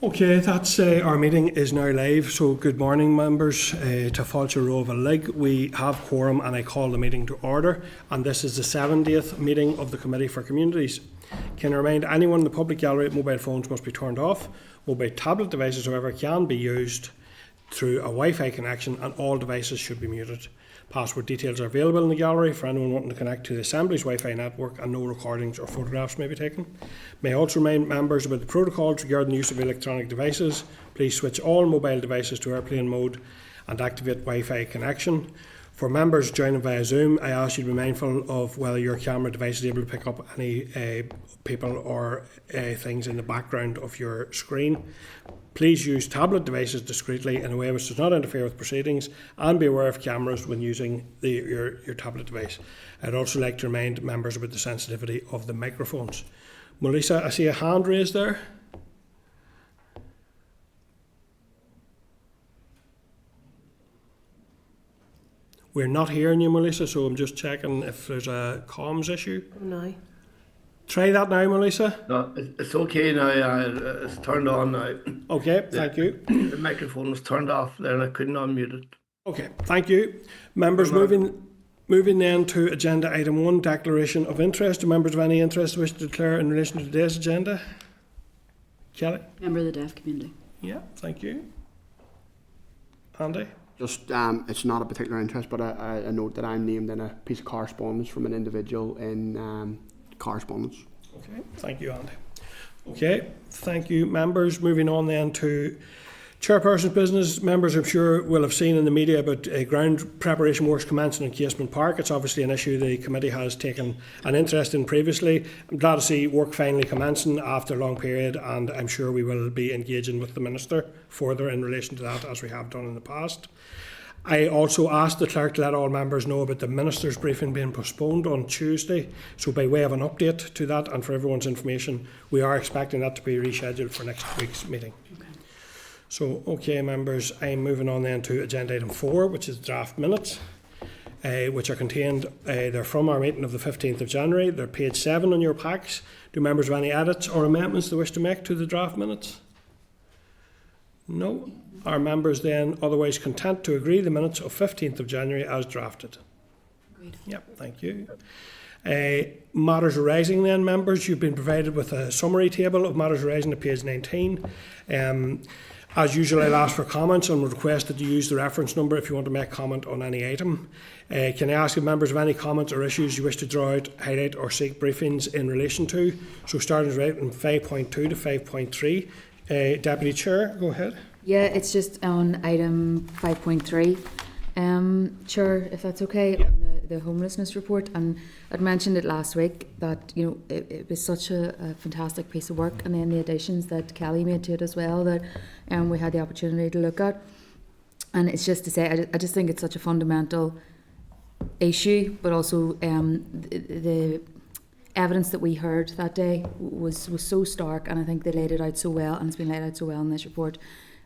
Okay, that's our meeting is now live. So good morning, members. To Fáilte Roimh Lig, we have quorum and I call the meeting to order. And this is the 70th meeting of the Committee for Communities. Can I remind anyone in the public gallery mobile phones must be turned off. Mobile tablet devices, however, can be used through a Wi-Fi connection and all devices should be muted. Password details are available in the gallery for anyone wanting to connect to the Assembly's Wi-Fi network, and no recordings or photographs may be taken. May I also remind members about the protocols regarding the use of electronic devices. Please switch all mobile devices to airplane mode and activate Wi-Fi connection. For members joining via Zoom, I ask you to be mindful of whether your camera device is able to pick up any people or things in the background of your screen. Please use tablet devices discreetly in a way which does not interfere with proceedings, and be aware of cameras when using your tablet device. I'd also like to remind members about the sensitivity of the microphones. Melissa, I see a hand raised there. We're not hearing you, Melissa, so I'm just checking if there's a comms issue. No. Try that now, Melissa. No, it's okay now. It's turned on now. Okay, thank you. The microphone was turned off there and I couldn't unmute it. Okay, thank you. Members, moving then to agenda item 1, declaration of interest. Do members of any interest wish to declare in relation to today's agenda? Kelly? Member of the deaf community. Yeah, thank you. Andy? Just, it's not a particular interest, but a note that I'm named in a piece of correspondence from an individual in correspondence. Okay, thank you, Andy. Okay, thank you, members. Moving on then to chairperson's business. Members, I'm sure, will have seen in the media about ground preparation works commencing in Casement Park. It's obviously an issue the committee has taken an interest in previously. I'm glad to see work finally commencing after a long period, and I'm sure we will be engaging with the Minister further in relation to that, as we have done in the past. I also asked the Clerk to let all members know about the Minister's briefing being postponed on Tuesday. So by way of an update to that and for everyone's information, we are expecting that to be rescheduled for next week's meeting. Okay. So, okay, members, I'm moving on then to agenda item 4, which is draft minutes, which are contained, they're from our meeting of the 15th of January. They're page 7 on your packs. Do members have any edits or amendments they wish to make to the draft minutes? No. Are members then otherwise content to agree the minutes of 15th of January as drafted? Agreed. Yep, thank you. Matters arising then, members, you've been provided with a summary table of matters arising at page 19. As usual, I'll ask for comments and would request that you use the reference number if you want to make comment on any item. Can I ask if members have any comments or issues you wish to draw out, highlight or seek briefings in relation to? So starting right from 5.2 to 5.3. Deputy Chair, go ahead. Yeah, it's just on item 5.3. Chair, if that's okay, Yeah. on the homelessness report. And I'd mentioned it last week that, you know, it was such a fantastic piece of work, and then the additions that Kelly made to it as well that we had the opportunity to look at. And it's just to say, I just think it's such a fundamental issue, but also the evidence that we heard that day was so stark, and I think they laid it out so well, and it's been laid out so well in this report.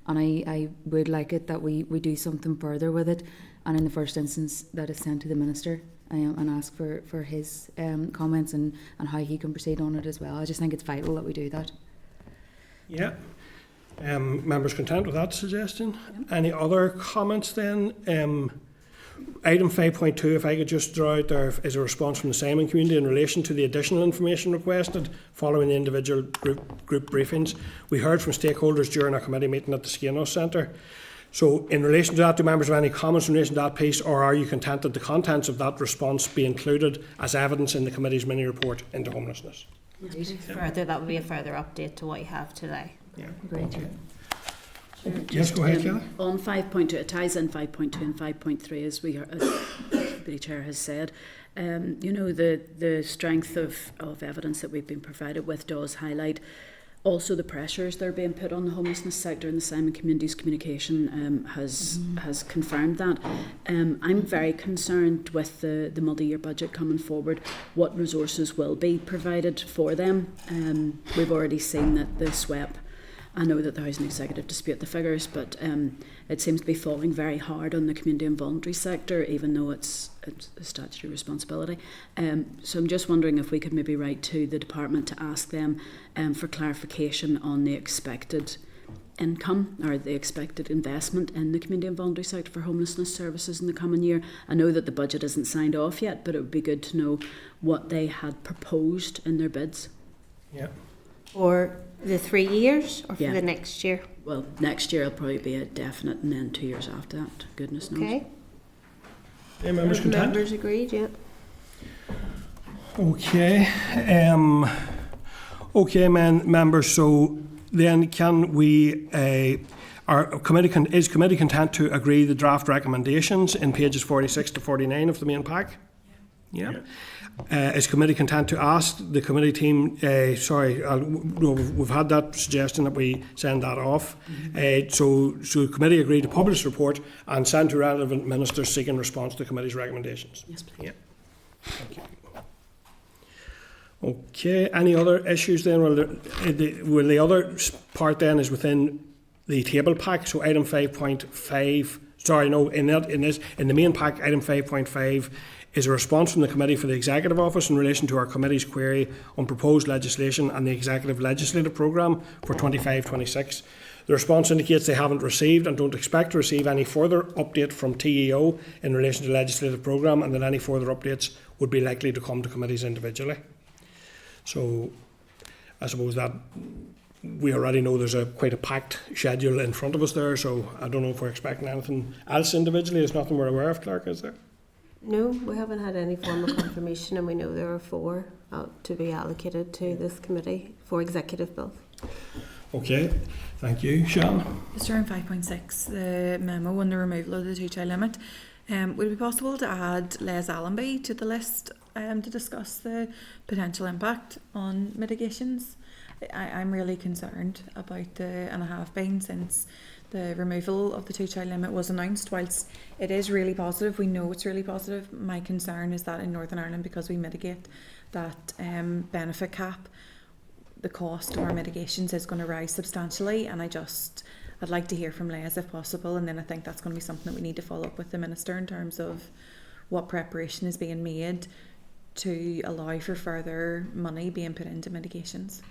And I would like it that we do something further with it, and in the first instance that is sent to the Minister and ask for his comments and how he can proceed on it as well. I just think it's vital that we do that. Yeah. Members content with that suggestion? Yeah. Any other comments then? Item 5.2, if I could just draw out there, is a response from the Simon community in relation to the additional information requested following the individual group briefings. We heard from stakeholders during our committee meeting at the Sinead Centre. So in relation to that, do members have any comments in relation to that piece, or are you content that the contents of that response be included as evidence in the committee's mini report into homelessness? Further, that would be a further update to what you have today. Yeah. Great. Okay. Yes, go ahead, Kelly. On 5.2, it ties in 5.2 and 5.3, as the Deputy Chair has said. You know, the strength of evidence that we've been provided with does highlight also the pressures that are being put on the homelessness sector, and the Simon community's communication has confirmed that. I'm very concerned with the multi-year budget coming forward, what resources will be provided for them. We've already seen that the SWEP, I know that the Housing Executive dispute the figures, but it seems to be falling very hard on the community and voluntary sector, even though it's a statutory responsibility. So I'm just wondering if we could maybe write to the department to ask them for clarification on the expected income or the expected investment in the community and voluntary sector for homelessness services in the coming year. I know that the budget isn't signed off yet, but it would be good to know what they had proposed in their bids. Yeah. For the 3 years or for Yeah. the next year? Well, next year it'll probably be a definite, and then 2 years after that. Goodness knows. Okay. Any members content? Members agreed, yeah. Okay. Okay, members. So then, can we? Our committee is committee content to agree the draft recommendations in pages 46 to 49 of the main pack? Yeah. Is committee content to ask the committee team? We've had that suggestion that we send that off. So committee agreed to publish the report and send to relevant ministers seeking response to the committee's recommendations. Yes, please. Yeah. Thank you. Okay. Any other issues then? Well, the other part then is within the table pack. So item 5.5. Sorry, no. In the main pack, item 5.5 is a response from the Committee for the Executive Office in relation to our committee's query on proposed legislation and the Executive Legislative Programme for 25-26. The response indicates they haven't received and don't expect to receive any further update from TEO in relation to the legislative programme, and that any further updates would be likely to come to committees individually. So I suppose that we already know there's quite a packed schedule in front of us there, so I don't know if we're expecting anything else individually. There's nothing we're aware of, Clerk, is there? No, we haven't had any formal confirmation, and we know there are 4 to be allocated to this committee for executive bills. Okay, thank you. Sian? Just around 5.6, the memo on the removal of the 2-child limit. Would it be possible to add Les Allenby to the list to discuss the potential impact on mitigations? I'm really concerned about and I have been since the removal of the 2-child limit was announced. Whilst it is really positive, we know it's really positive, my concern is that in Northern Ireland, because we mitigate that benefit cap, the cost of our mitigations is going to rise substantially, and I'd like to hear from Les if possible, and then I think that's going to be something that we need to follow up with the Minister in terms of what preparation is being made to allow for further money being put into mitigations.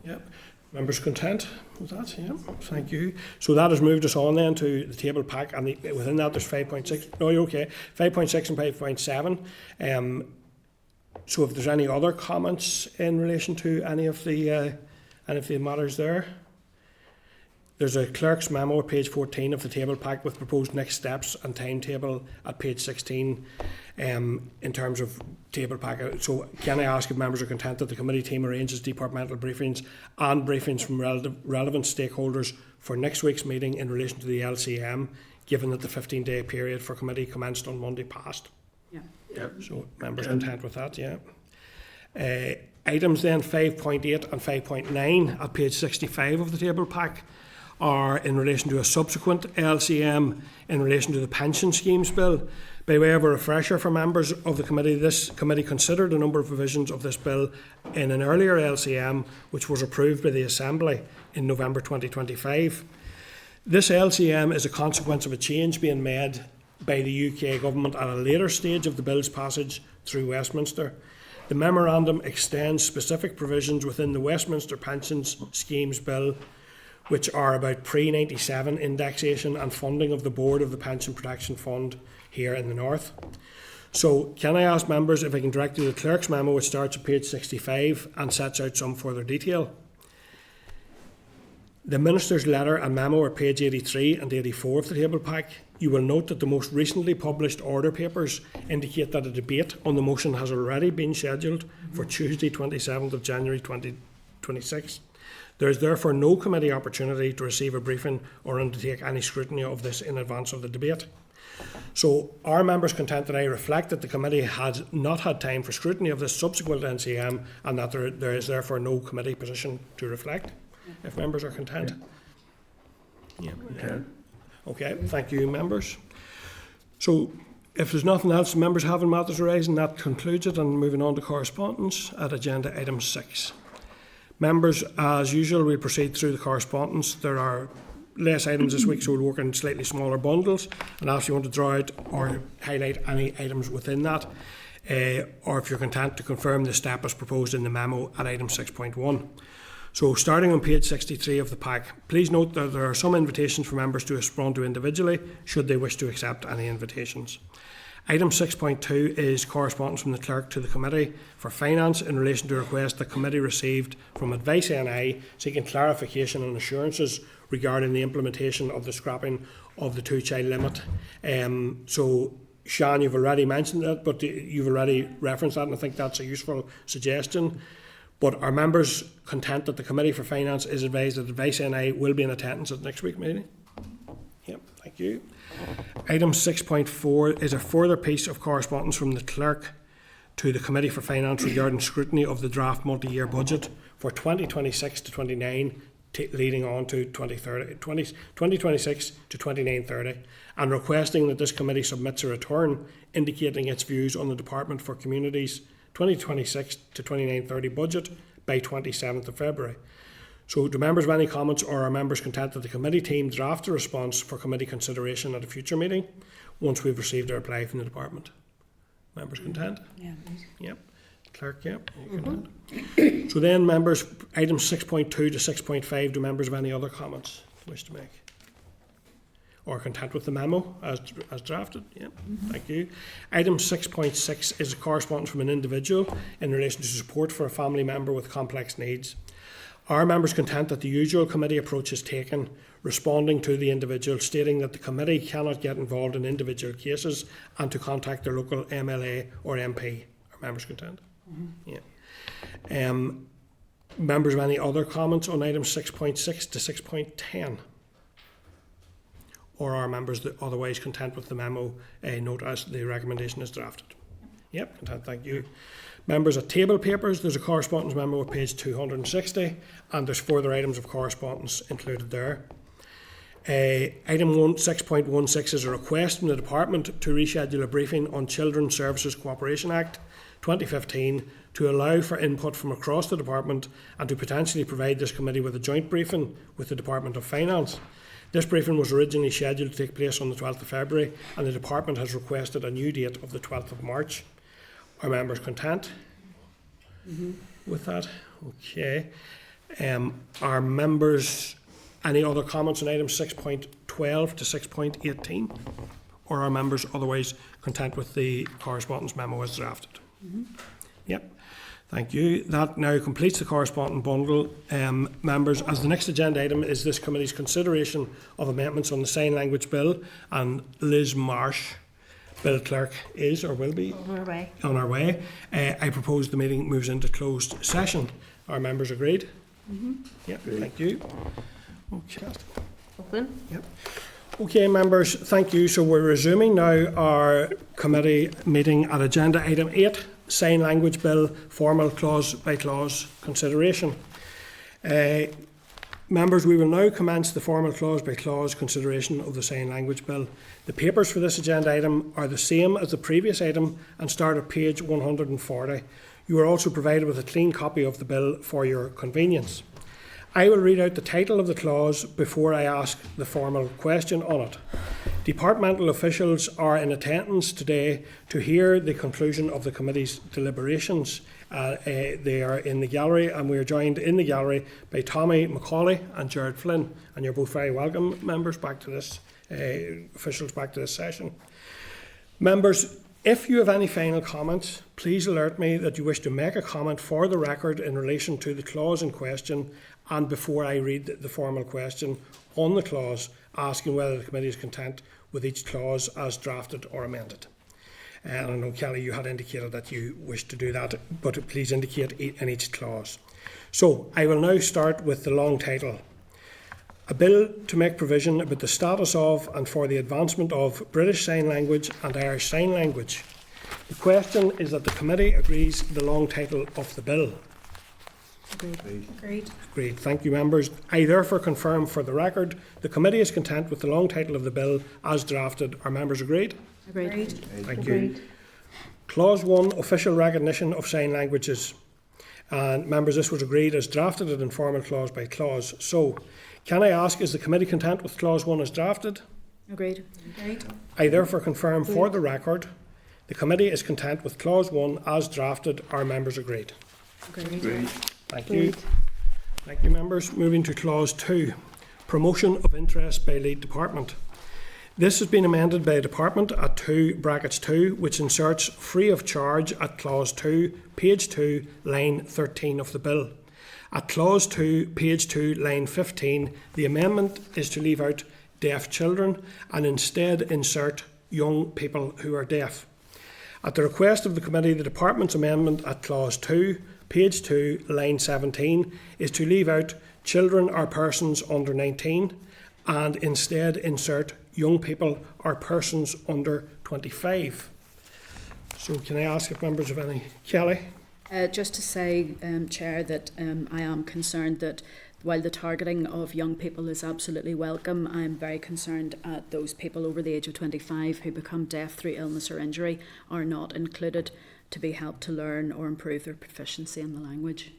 Yep. Members content with that? Yeah. Thank you. So that has moved us on then to the table pack, and within that there's 5.6. No, you're okay. 5.6 and 5.7. So if there's any other comments in relation to any of the matters there. There's a clerk's memo at page 14 of the table pack with proposed next steps and timetable at page 16 in terms of table pack. So can I ask if members are content that the committee team arranges departmental briefings and briefings from relevant stakeholders for next week's meeting in relation to the LCM, given that the 15-day period for committee commenced on Monday past? Yeah. Yep. So members content with that, yeah. Items then 5.8 and 5.9 at page 65 of the table pack are in relation to a subsequent LCM in relation to the pension schemes bill. By way of a refresher for members of the committee, this committee considered a number of provisions of this bill in an earlier LCM which was approved by the Assembly in November 2025. This LCM is a consequence of a change being made by the UK Government at a later stage of the bill's passage through Westminster. The memorandum extends specific provisions within the Westminster Pensions Schemes Bill, which are about pre-97 indexation and funding of the board of the Pension Protection Fund here in the North. So can I ask members if I can direct you to the clerk's memo, which starts at page 65 and sets out some further detail. The Minister's letter and memo are page 83 and 84 of the table pack. You will note that the most recently published order papers indicate that a debate on the motion has already been scheduled for Tuesday 27th of January 2026. There is therefore no committee opportunity to receive a briefing or undertake any scrutiny of this in advance of the debate. So are members content that I reflect that the committee has not had time for scrutiny of this subsequent NCM and that there is therefore no committee position to reflect? If members are content. Yeah. Okay, thank you, members. So if there's nothing else members have in matters arising, that concludes it, and moving on to correspondence at agenda item 6. Members, as usual, we'll proceed through the correspondence. There are less items this week, so we'll work in slightly smaller bundles, and if you want to draw out or highlight any items within that, or if you're content to confirm the step as proposed in the memo at item 6.1. So starting on page 63 of the pack, please note that there are some invitations for members to respond to individually, should they wish to accept any invitations. Item 6.2 is correspondence from the Clerk to the Committee for Finance in relation to a request the Committee received from Advice NI seeking clarification and assurances regarding the implementation of the scrapping of the 2-child limit. So, Sean, you've already mentioned that, but you've already referenced that, and I think that's a useful suggestion. But are members content that the Committee for Finance is advised that Advice NI will be in attendance at next week's meeting? Yep, thank you. Item 6.4 is a further piece of correspondence from the Clerk to the Committee for Finance regarding scrutiny of the draft multi-year budget for 2026 to 29, leading on to 2026 to 29/30, and requesting that this committee submits a return indicating its views on the Department for Communities 2026 to 29/30 budget by 27th of February. So do members have any comments, or are members content that the committee team draft a response for committee consideration at a future meeting once we've received a reply from the department? Members content? Yeah. Yep. Clerk, yep. Content. So then members, items 6.2 to 6.5, do members have any other comments they wish to make? Or content with the memo as drafted? Yep. Thank you. Item 6.6 is a correspondence from an individual in relation to support for a family member with complex needs. Are members content that the usual committee approach is taken, responding to the individual, stating that the committee cannot get involved in individual cases and to contact their local MLA or MP? Are members content? Yeah. Members have any other comments on items 6.6 to 6.10? Or are members otherwise content with the memo note as the recommendation is drafted? Yep, content, thank you. Members of table papers, there's a correspondence memo at page 260, and there's further items of correspondence included there. Item 6.16 is a request from the Department to reschedule a briefing on Children's Services Cooperation Act 2015 to allow for input from across the Department and to potentially provide this committee with a joint briefing with the Department of Finance. This briefing was originally scheduled to take place on the 12th of February, and the Department has requested a new date of the 12th of March. Are members content with that? Okay. Are members any other comments on items 6.12 to 6.18? Or are members otherwise content with the correspondence memo as drafted? Yep. Thank you. That now completes the correspondence bundle. Members, as the next agenda item is this committee's consideration of amendments on the Sign Language Bill, and Liz Marsh, Bill Clerk, is or will be on our way. I propose the meeting moves into closed session. Are members agreed? Yep, thank you. Okay. Open. Yep. Okay, members, thank you. So we're resuming now our committee meeting at agenda item 8, Sign Language Bill, formal clause by clause consideration. Members, we will now commence the formal clause by clause consideration of the Sign Language Bill. The papers for this agenda item are the same as the previous item and start at page 140. You are also provided with a clean copy of the bill for your convenience. I will read out the title of the clause before I ask the formal question on it. Departmental officials are in attendance today to hear the conclusion of the committee's deliberations. They are in the gallery, and we are joined in the gallery by Tommy McAuley and Gerard Flynn. And you're both very welcome, members, back to this, officials back to this session. Members, if you have any final comments, please alert me that you wish to make a comment for the record in relation to the clause in question, and before I read the formal question on the clause, asking whether the committee is content with each clause as drafted or amended. And I know, Kelly, you had indicated that you wish to do that, but please indicate in each clause. So I will now start with the long title. A bill to make provision about the status of and for the advancement of British Sign Language and Irish Sign Language. The question is that the committee agrees the long title of the bill. Agreed. Agreed. Thank you, members. I therefore confirm for the record the committee is content with the long title of the bill as drafted. Are members agreed? Agreed. Thank you. Clause 1, official recognition of sign languages. And members, this was agreed as drafted in formal clause by clause. So, can I ask, is the committee content with clause 1 as drafted? Agreed. I therefore confirm for the record the committee is content with clause 1 as drafted. Are members agreed? Agreed. Thank you. Thank you, members. Moving to Clause 2, promotion of interest by lead department. This has been amended by Department at 2(2), which inserts free of charge at Clause 2, page 2, line 13 of the bill. At Clause 2, page 2, line 15, the amendment is to leave out deaf children and instead insert young people who are deaf. At the request of the committee, the Department's amendment at Clause 2, page 2, line 17, is to leave out children or persons under 19 and instead insert young people or persons under 25. So can I ask if members have any? Kelly? Just to say, Chair, that I am concerned that while the targeting of young people is absolutely welcome, I'm very concerned at those people over the age of 25 who become deaf through illness or injury are not included to be helped to learn or improve their proficiency in the language.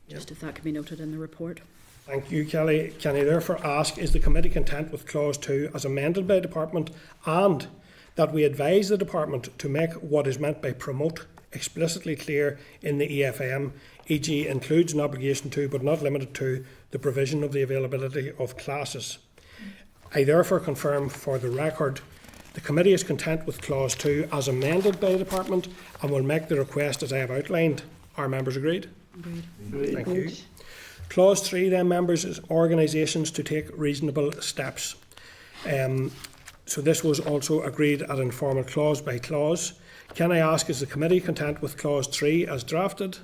Just if that could be noted in the report. Thank you, Kelly. Can I therefore ask, is the committee content with Clause 2 as amended by Department, and that we advise the Department to make what is meant by promote explicitly clear in the EFM, e.g. includes an obligation to, but not limited to, the provision of the availability of classes. I therefore confirm for the record the committee is content with Clause 2 as amended by the Department and will make the request as I have outlined. Are members agreed? Agreed. Thank you. Clause 3 then, members, is organisations to take reasonable steps. So this was also agreed at informal clause by clause. Can I ask, is the committee content with Clause 3 as drafted?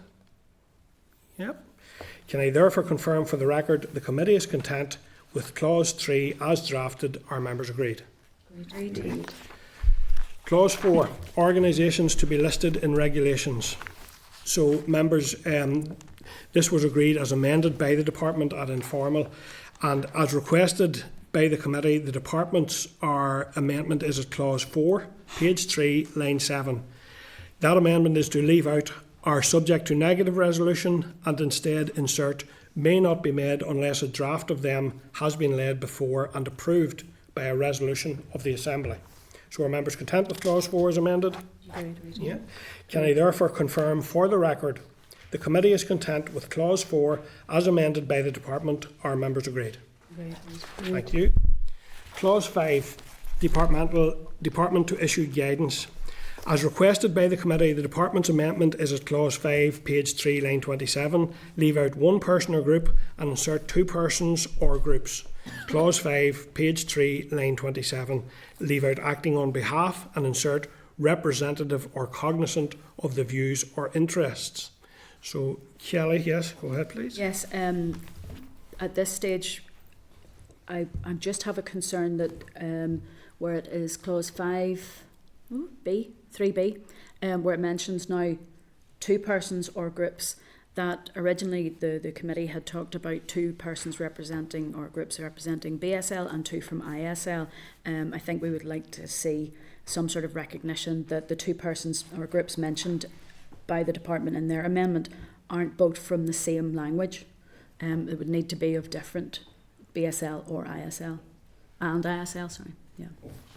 Yep. Can I therefore confirm for the record the committee is content with Clause 3 as drafted? Are members agreed? Agreed. Clause 4, organisations to be listed in regulations. So members, this was agreed as amended by the Department at informal, and as requested by the committee, the Department's amendment is at Clause 4, page 3, line 7. That amendment is to leave out "are subject to negative resolution" and instead insert "may not be made unless a draft of them has been laid before and approved by a resolution of the Assembly." So are members content with Clause 4 as amended? Agreed. Yeah. Can I therefore confirm for the record the committee is content with Clause 4 as amended by the Department? Are members agreed? Agreed. Thank you. Clause 5, Department to issue guidance. As requested by the committee, the Department's amendment is at Clause 5, page 3, line 27. Leave out one person or group and insert two persons or groups. Clause 5, page 3, line 27. Leave out acting on behalf and insert representative or cognizant of the views or interests. So, Kelly, yes, go ahead, please. Yes, at this stage, I just have a concern that where it is Clause 5B, 3B, where it mentions now two persons or groups, that originally the committee had talked about two persons representing or groups representing BSL and two from ISL. I think we would like to see some sort of recognition that the two persons or groups mentioned by the Department in their amendment aren't both from the same language. It would need to be of different BSL or ISL and ISL, sorry. Yeah.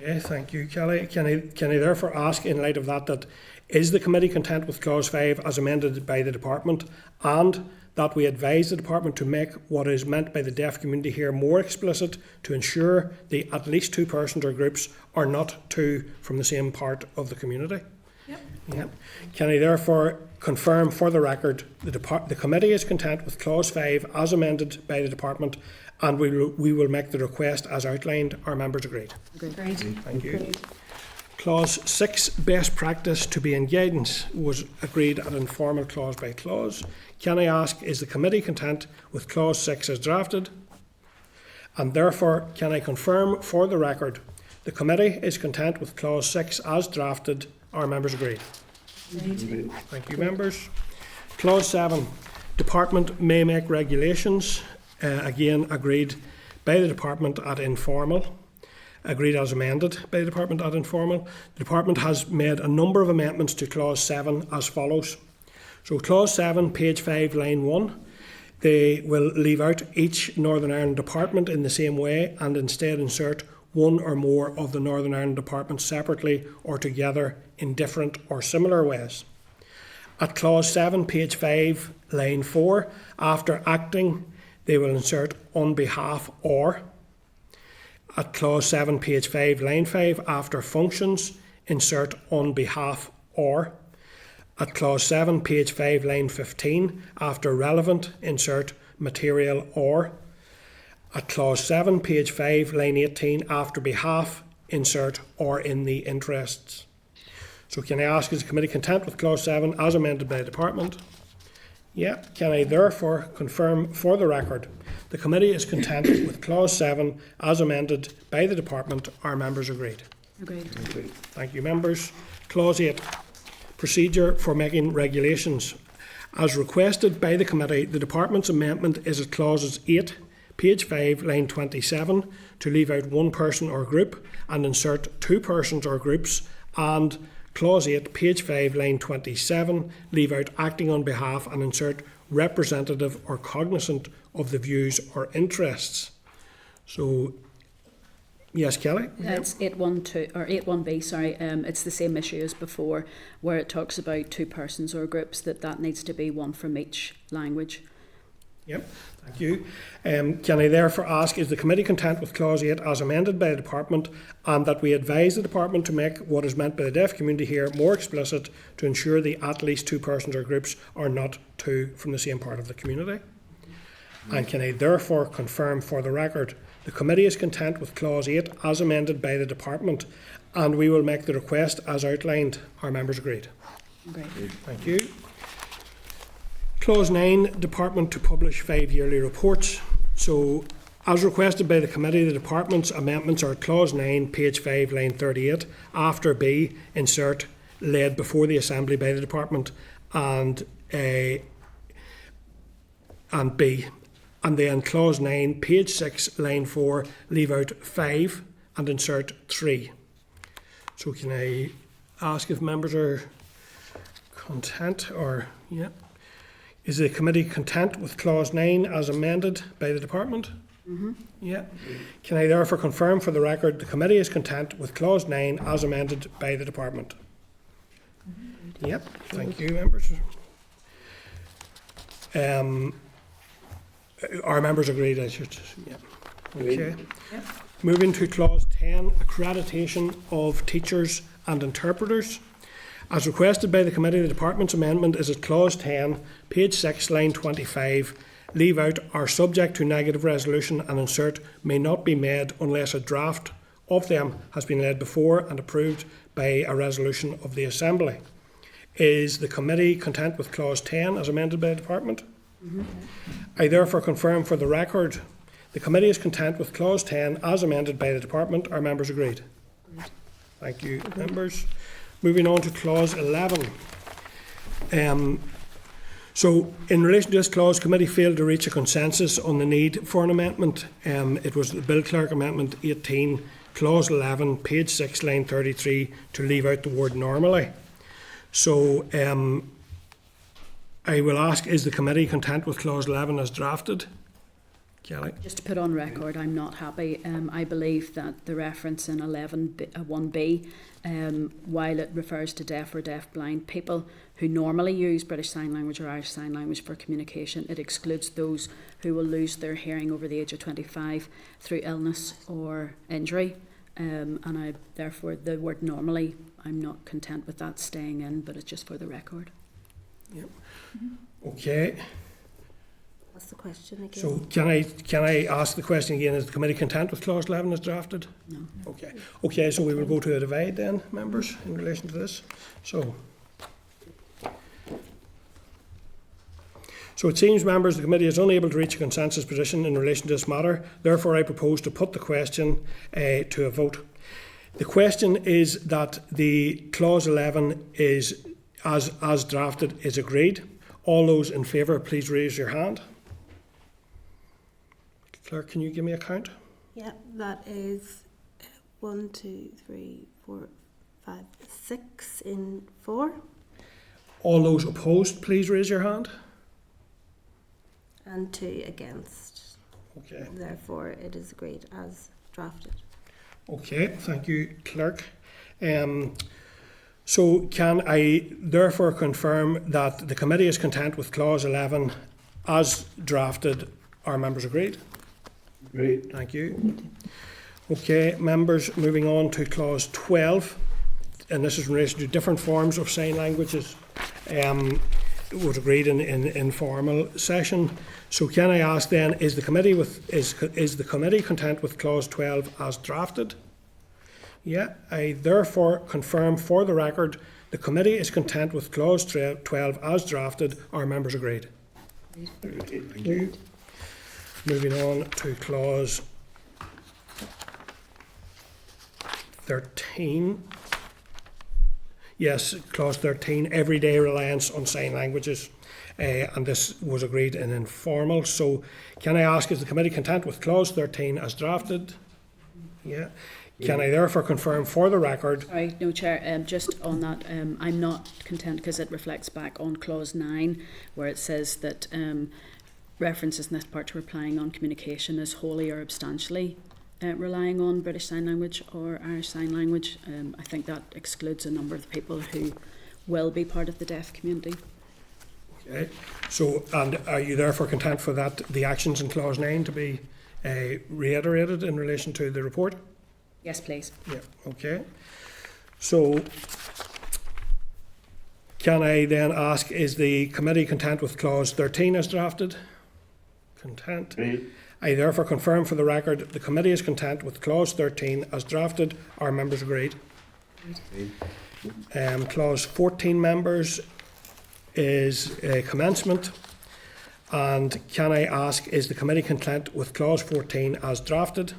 Okay, thank you, Kelly. Can I therefore ask, in light of that is the committee content with Clause 5 as amended by the Department, and that we advise the Department to make what is meant by the deaf community here more explicit to ensure the at least two persons or groups are not two from the same part of the community? Yep. Can I therefore confirm for the record the committee is content with Clause 5 as amended by the Department, and we will make the request as outlined? Are members agreed? Agreed. Thank you. Clause 6, best practice to be in guidance, was agreed at informal clause by clause. Can I ask, is the committee content with Clause 6 as drafted? And therefore, can I confirm for the record the committee is content with Clause 6 as drafted? Are members agreed? Agreed. Thank you, members. Clause 7, Department may make regulations. Again, agreed by the Department at informal. Agreed as amended by the Department at informal. The Department has made a number of amendments to Clause 7 as follows. So Clause 7, page 5, line 1. They will leave out each Northern Ireland Department in the same way and instead insert one or more of the Northern Ireland Departments separately or together in different or similar ways. At Clause 7, page 5, line 4, after acting, they will insert on behalf or. At clause 7, page 5, line 5, after functions, insert on behalf or. At clause 7, page 5, line 15, after relevant, insert material or. At clause 7, page 5, line 18, after behalf, insert or in the interests. So can I ask, is the committee content with clause 7 as amended by the department? Yeah. Can I therefore confirm for the record the committee is content with clause 7 as amended by the department? Are members agreed? Agreed. Thank you, members. Clause 8, procedure for making regulations. As requested by the committee, the department's amendment is at clauses 8, page 5, line 27, to leave out one person or group and insert two persons or groups, and clause 8, page 5, line 27, leave out acting on behalf and insert representative or cognizant of the views or interests. So, yes, Kelly? It's 8.1.2 or 8.1b. Sorry, it's the same issue as before, where it talks about two persons or groups. That needs to be one from each language. Yep, thank you. Can I therefore ask, is the committee content with clause 8 as amended by the department, and that we advise the department to make what is meant by the deaf community here more explicit to ensure the at least two persons or groups are not two from the same part of the community? And can I therefore confirm for the record the committee is content with clause 8 as amended by the department, and we will make the request as outlined? Are members agreed? Agreed. Thank you. Clause 9, department to publish 5 yearly reports. So, as requested by the committee, the department's amendments are clause 9, page 5, line 38. After B, insert laid before the assembly by the department, and B. And then clause 9, page 6, line 4, leave out 5 and insert 3. So can I ask if members are content or, yeah. Is the committee content with clause 9 as amended by the department? Mm-hmm. Yeah. Can I therefore confirm for the record the committee is content with clause 9 as amended by the department? Mm-hmm. Yep. Thank you, members. Are members agreed? I should. Yeah. Okay. Yep. Moving to clause 10, accreditation of teachers and interpreters. As requested by the committee, the department's amendment is at clause 10, page 6, line 25. Leave out are subject to negative resolution and insert may not be made unless a draft of them has been laid before and approved by a resolution of the assembly. Is the committee content with clause 10 as amended by the department? Mm-hmm. I therefore confirm for the record the committee is content with clause 10 as amended by the department. Are members agreed? Thank you, members. Moving on to clause 11. So, in relation to this clause, committee failed to reach a consensus on the need for an amendment. It was the Bill Clerk Amendment 18, clause 11, page 6, line 33, to leave out the word normally. So, I will ask, is the committee content with clause 11 as drafted? Kelly? Just to put on record, I'm not happy. I believe that the reference in 1B, while it refers to deaf or deaf-blind people who normally use British Sign Language or Irish Sign Language for communication, it excludes those who will lose their hearing over the age of 25 through illness or injury. And therefore, the word normally, I'm not content with that staying in, but it's just for the record. Yep. Mm-hmm. Okay. What's the question again? So can I ask the question again? Is the committee content with clause 11 as drafted? No. Okay. Okay. So we will go to a divide then, members, in relation to this. So it seems, members, the committee is unable to reach a consensus position in relation to this matter. Therefore, I propose to put the question to a vote. The question is that the clause 11 is as drafted is agreed. All those in favour, please raise your hand. Clerk, can you give me a count? Yeah, that is 1, 2, 3, 4, 5, 6 in 4. All those opposed, please raise your hand. And 2 against. Okay. Therefore, it is agreed as drafted. Okay, thank you, Clerk. So can I therefore confirm that the committee is content with clause 11 as drafted? Are members agreed? Great. Thank you. Okay, members, moving on to clause 12, and this is in relation to different forms of sign languages. It was agreed in informal session. So can I ask then, is the committee content with clause 12 as drafted? Yeah, I therefore confirm for the record the committee is content with clause 12 as drafted. Are members agreed? Thank you. Moving on to clause 13. Yes, clause 13, everyday reliance on sign languages. And this was agreed in informal. So can I ask, is the committee content with clause 13 as drafted? Yeah. Can I therefore confirm for the record? Sorry, no, Chair, just on that, I'm not content because it reflects back on clause 9 where it says that references in this part to relying on communication is wholly or substantially relying on British Sign Language or Irish Sign Language. I think that excludes a number of the people who will be part of the deaf community. Okay. So, and are you therefore content for that, the actions in clause 9 to be reiterated in relation to the report? Yes, please. Yeah, okay. So, can I then ask, is the committee content with clause 13 as drafted? Content. Great. I therefore confirm for the record the committee is content with clause 13 as drafted. Are members agreed? Clause 14, members, is commencement. And can I ask, is the committee content with clause 14 as drafted?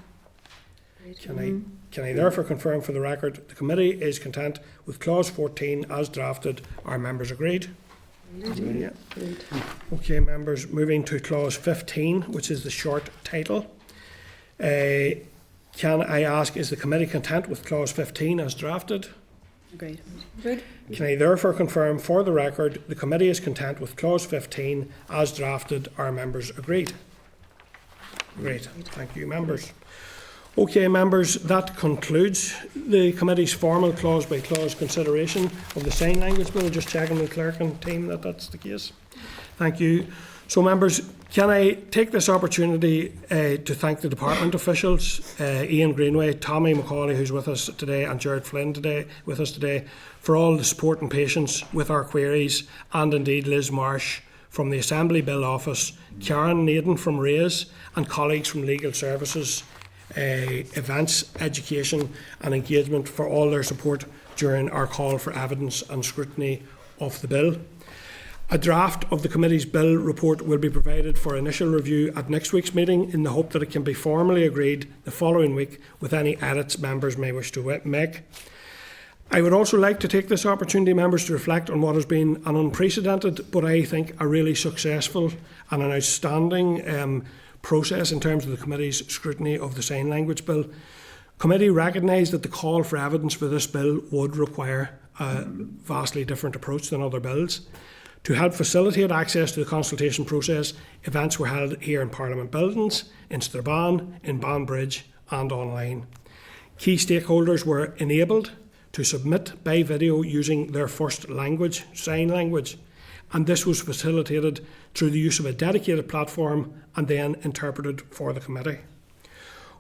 Can I therefore confirm for the record the committee is content with clause 14 as drafted? Are members agreed? Yeah. Okay, members, moving to clause 15, which is the short title. Can I ask, is the committee content with clause 15 as drafted? Agreed. Can I therefore confirm for the record the committee is content with clause 15 as drafted? Are members agreed? Great, thank you, members. Okay, members, that concludes the committee's formal clause by clause consideration of the sign language bill. Just checking with Clerk and team that that's the case. Thank you. So, members, can I take this opportunity to thank the department officials, Ian Greenway, Tommy McAuley, who's with us today, and Gerard Flynn with us today, for all the support and patience with our queries, and indeed Liz Marsh from the Assembly Bill Office, Karen Naden from RAISE, and colleagues from Legal Services, events, education and engagement, for all their support during our call for evidence and scrutiny of the bill. A draft of the committee's bill report will be provided for initial review at next week's meeting in the hope that it can be formally agreed the following week with any edits members may wish to make. I would also like to take this opportunity, members, to reflect on what has been an unprecedented but I think a really successful and an outstanding process in terms of the committee's scrutiny of the sign language bill. Committee recognised that the call for evidence for this bill would require a vastly different approach than other bills. To help facilitate access to the consultation process, events were held here in Parliament buildings, in Strabane, in Banbridge and online. Key stakeholders were enabled to submit by video using their first language, sign language, and this was facilitated through the use of a dedicated platform and then interpreted for the committee.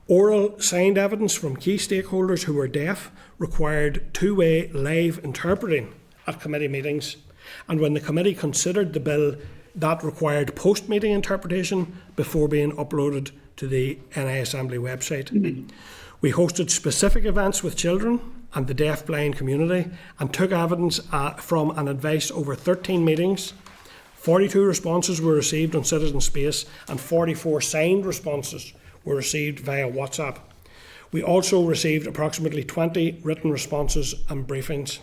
Oral signed evidence from key stakeholders who were deaf required two-way live interpreting at committee meetings, and when the committee considered the bill, that required post-meeting interpretation before being uploaded to the NI Assembly website. We hosted specific events with children and the deaf-blind community and took evidence from and advice over 13 meetings. 42 responses were received on Citizen Space and 44 signed responses were received via WhatsApp. We also received approximately 20 written responses and briefings.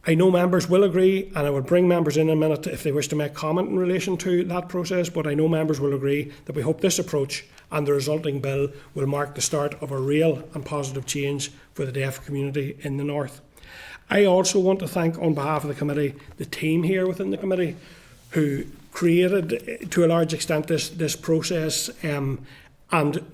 I know members will agree, and I will bring members in a minute if they wish to make comment in relation to that process, but I know members will agree that we hope this approach and the resulting bill will mark the start of a real and positive change for the deaf community in the North. I also want to thank, on behalf of the committee, the team here within the committee who created, to a large extent, this process and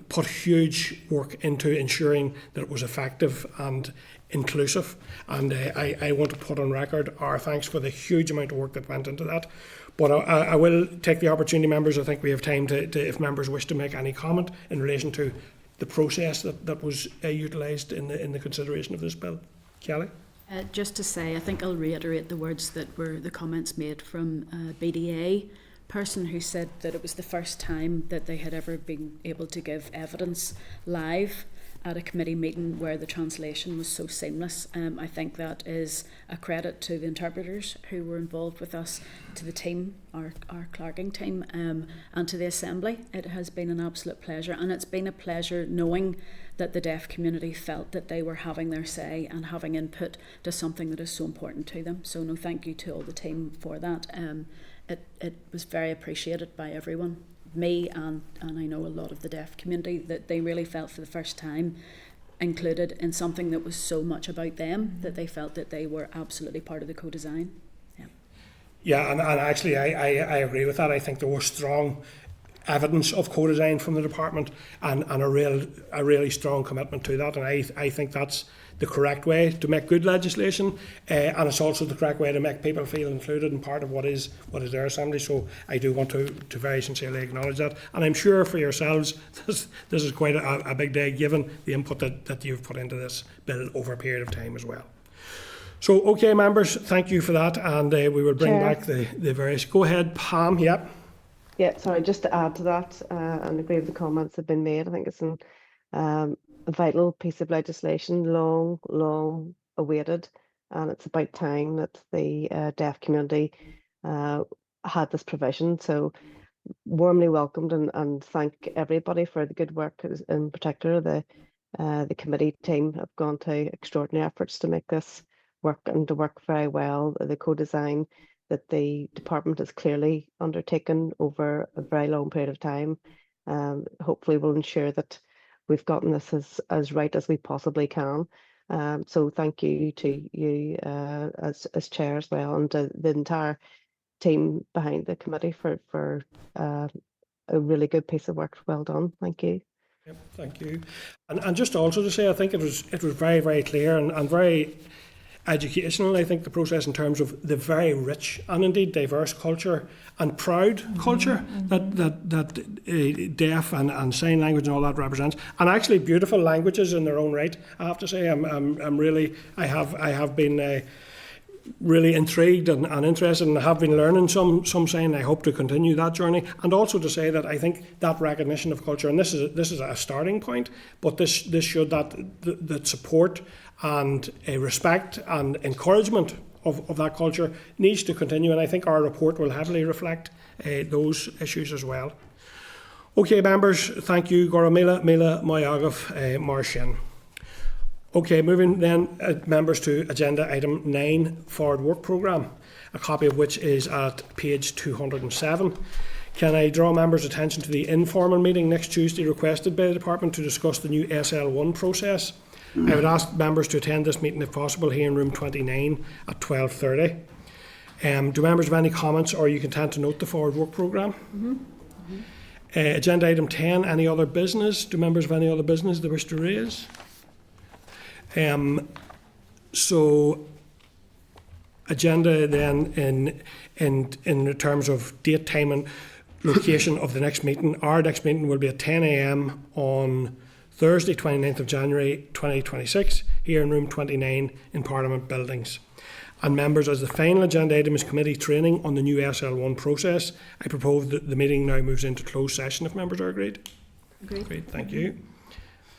put huge work into ensuring that it was effective and inclusive. And I want to put on record our thanks for the huge amount of work that went into that. But I will take the opportunity, members. I think we have time to if members wish to make any comment in relation to the process that was utilised in the consideration of this bill. Kelly? Just to say, I think I'll reiterate the words that were the comments made from BDA person who said that it was the first time that they had ever been able to give evidence live at a committee meeting where the translation was so seamless. I think that is a credit to the interpreters who were involved with us, to the team, our clerking team, and to the Assembly. It has been an absolute pleasure, and it's been a pleasure knowing that the deaf community felt that they were having their say and having input to something that is so important to them. So no, thank you to all the team for that. It was very appreciated by everyone, me and I know a lot of the deaf community, that they really felt for the first time included in something that was so much about them, that they felt that they were absolutely part of the co-design. Yeah, and actually I agree with that. I think there was strong evidence of co-design from the department and a really strong commitment to that, and I think that's the correct way to make good legislation, and it's also the correct way to make people feel included in part of what is their assembly. So I do want to very sincerely acknowledge that, and I'm sure for yourselves this is quite a big day given the input that you've put into this bill over a period of time as well. So okay, members, thank you for that, and we will bring Chair. back the various. Go ahead, Pam. Yep. Yeah, sorry, just to add to that, and agree with the comments that have been made, I think it's a vital piece of legislation, long awaited, and it's about time that the deaf community had this provision. So warmly welcomed, and thank everybody for the good work. In particular, the committee team have gone to extraordinary efforts to make this work and to work very well. The co-design that the department has clearly undertaken over a very long period of time, hopefully will ensure that we've gotten this as right as we possibly can. So thank you to you as chair as well, and to the entire team behind the committee for a really good piece of work. Well done. Thank you. Yep, thank you. And just also to say, I think it was very, very clear and very educational, I think, the process in terms of the very rich and indeed diverse culture and proud culture that deaf and sign language and all that represents, and actually beautiful languages in their own right. I have to say, I have been really intrigued and interested, and I have been learning some sign. I hope to continue that journey, and also to say that I think that recognition of culture, and this is a starting point, but this should that support and respect and encouragement of that culture needs to continue, and I think our report will heavily reflect those issues as well. Okay, members, thank you. Gora Mila Moyagov Marshin. Okay, moving then, members, to agenda item 9, Forward Work Programme, a copy of which is at page 207. Can I draw members' attention to the informal meeting next Tuesday requested by the department to discuss the new SL1 process? I would ask members to attend this meeting if possible here in room 29 at 12:30. Do members have any comments, or are you content to note the Forward Work Programme? Agenda item 10, any other business? Do members have any other business they wish to raise? So agenda then in terms of date, time and location of the next meeting. Our next meeting will be at 10 a.m. on Thursday, 29th of January 2026, here in room 29 in Parliament Buildings. And members, as the final agenda item is committee training on the new SL1 process, I propose that the meeting now moves into closed session if members are agreed. Agreed. Great, thank you.